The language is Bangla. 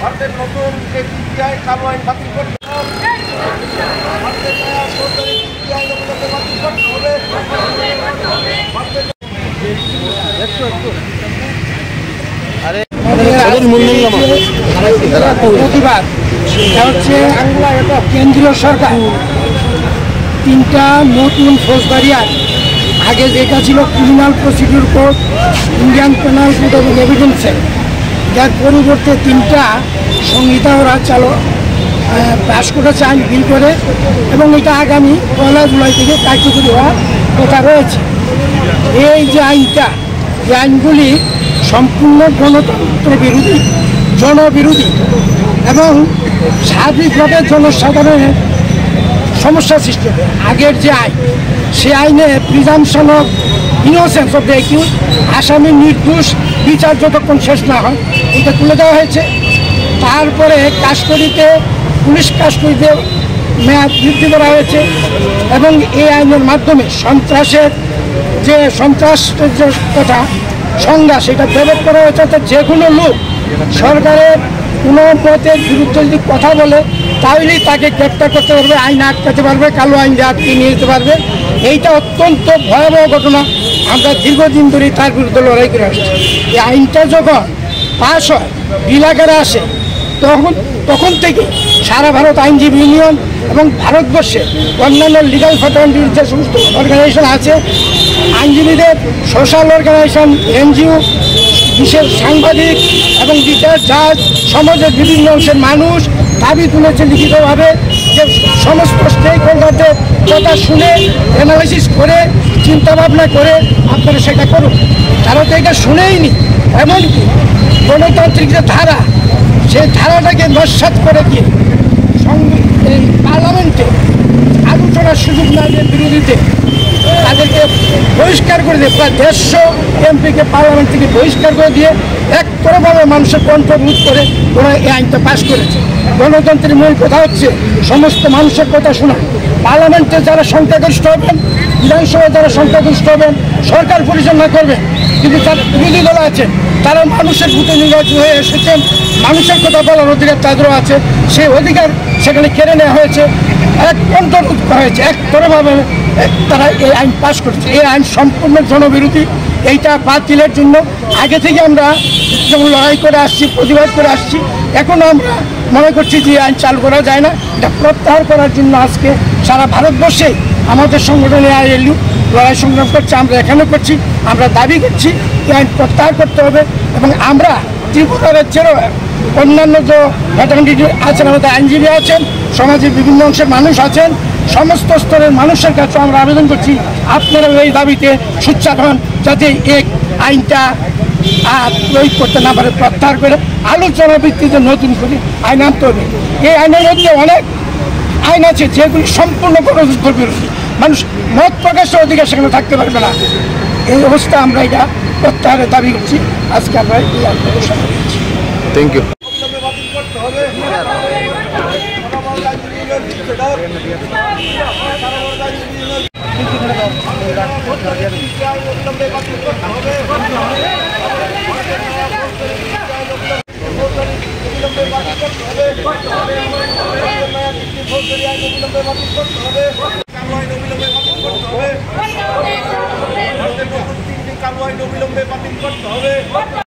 ভারতের নতুন পিপিআই কালো আইন বাতিল করতে হবে। ভারতের নয়া সরকারি পিপিআই বাতিল করতে হবে। প্রতিবাদ হচ্ছে কেন্দ্রীয় সরকার তিনটা নতুন ফৌজদারি আইন, আগে যেটা ছিল criminal procedure code, Indian penal code এবং এভিডেন্স অ্যাক্ট, যার পরিবর্তে তিনটা সংহিতা ওরা পাশ করেছে আইন বিল করে, এবং এটা আগামী 1 জুলাই থেকে কার্যকরী হওয়ার কথা রয়েছে। এই যে আইনটা, এই আইনগুলি সম্পূর্ণ গণতন্ত্র বিরোধী, জনবিরোধী এবং সার্বিকভাবে জনসাধারণের সমস্যা সৃষ্টি হবে। আগের যে আইন, সে আইনে presumption of innocence of the accuse, আসামির নির্দোষ বিচার যতক্ষণ শেষ না হয়, এটা তুলে দেওয়া হয়েছে। তারপরে কাস্টডিতে, পুলিশ কাস্টডিতে মেয়াদ বৃদ্ধি করা হয়েছে, এবং এই আইনের মাধ্যমে সন্ত্রাসের যে কথা সংজ্ঞা, সেটা প্রয়োগ করা হয়েছে। অর্থাৎ যে কোনো লোক সরকারের কোনো মতের বিরুদ্ধে যদি কথা বলে, তাহলেই তাকে গ্রেপ্তার করতে পারবে, আইন আটকাতে পারবে, কালো আইন দিয়ে আটকে নিয়ে যেতে পারবে। এইটা অত্যন্ত ভয়াবহ ঘটনা। আমরা দীর্ঘদিন ধরেই তার বিরুদ্ধে লড়াই করে আসছি। এই আইনটা যখন পাশ হয়, বিল আকারে আসে, তখন থেকে সারা ভারত আইনজীবী ইউনিয়ন এবং ভারতবর্ষে অন্যান্য লিগাল ফ্র্যাটার্নিটির যে সমস্ত অর্গানাইজেশন আছে, আইনজীবীদের সোশ্যাল অর্গানাইজেশন, এনজিও, বিশেষ সাংবাদিক এবং বিচার জাজ, সমাজের বিভিন্ন অংশের মানুষ দাবি তুলেছে লিখিতভাবে যে সমস্ত স্টেক হোল্ডারদের কথা শুনে, অ্যানালাইসিস করে, চিন্তাভাবনা করে আপনারা সেটা করুন। তারা তো এটা শুনেইনি। এমনকি গণতান্ত্রিক যে ধারা, সেই ধারাটাকে নস্যাৎ করে দিয়ে এই পার্লামেন্টে আলোচনার সুযোগ না দিয়ে বিরোধীতে তাদেরকে বহিষ্কার করে দিয়ে, প্রায় 150 এমপিকে পার্লামেন্ট থেকে বহিষ্কার করে দিয়ে একতরফাভাবে মানুষের কণ্ঠ রোধ করে ওরা এই আইনটা পাশ করেছে। গণতন্ত্রের মূল কথা হচ্ছে সমস্ত মানুষের কথা শোনা। পার্লামেন্টে যারা সংখ্যাগরিষ্ঠ হবেন, বিধানসভায় যারা সংখ্যাগরিষ্ঠ হবেন, সরকার পরিচালনা করবেন, কিন্তু যারা বিরোধী দল আছেন, তারা মানুষের ভোটে নির্বাচিত হয়ে এসেছেন, মানুষের কথা বলার অধিকার তাদেরও আছে। সেই অধিকার সেখানে কেড়ে নেওয়া হয়েছে, এক কণ্ঠরোধ করা হয়েছে, একতরফাভাবে তারা এই আইন পাশ করেছে। এই আইন সম্পূর্ণ জনবিরোধী। এইটা বাতিলের জন্য আগে থেকে আমরা যেমন লড়াই করে আসছি, প্রতিবাদ করে আসছি, এখনও আমরা মনে করছি যে আইন চালু করা যায় না। এটা প্রত্যাহার করার জন্য আজকে সারা ভারতবর্ষে আমাদের সংগঠনে আইএলইউ লড়াই সংগ্রাম করছে, আমরা এখানেও করছি। আমরা দাবি করছি এই আইন প্রত্যাহার করতে হবে, এবং আমরা ত্রিপুরা রাজ্যেরও অন্যান্য যে ফ্র্যাটার্নিটি আছেন, আমাদের আইনজীবী আছেন, সমাজের বিভিন্ন অংশের মানুষ আছেন, সমস্ত স্তরের মানুষের কাছে আমরা আবেদন করছি আপনারা এই দাবিতে সোচ্চার হন, যাতে এই আইনটা আর প্রয়োগ করতে না পারে, প্রত্যাহার করে আলোচনা ভিত্তিতে নতুন করে আইন আনতে হবে। এই আইনের মধ্যে অনেক আইন আছে যেগুলি সম্পূর্ণ গণতন্ত্র বিরোধী। মানুষ মত প্রকাশের অধিকার সেখানে থাকতে পারবে না। এই অবস্থা আমরা এটা প্রত্যাহারের দাবি করছি। আজকে আমরা এই আন্দোলন সামনে দিচ্ছি। Thank you. কালো আইন অবিলম্বে বাতিল করতে হবে।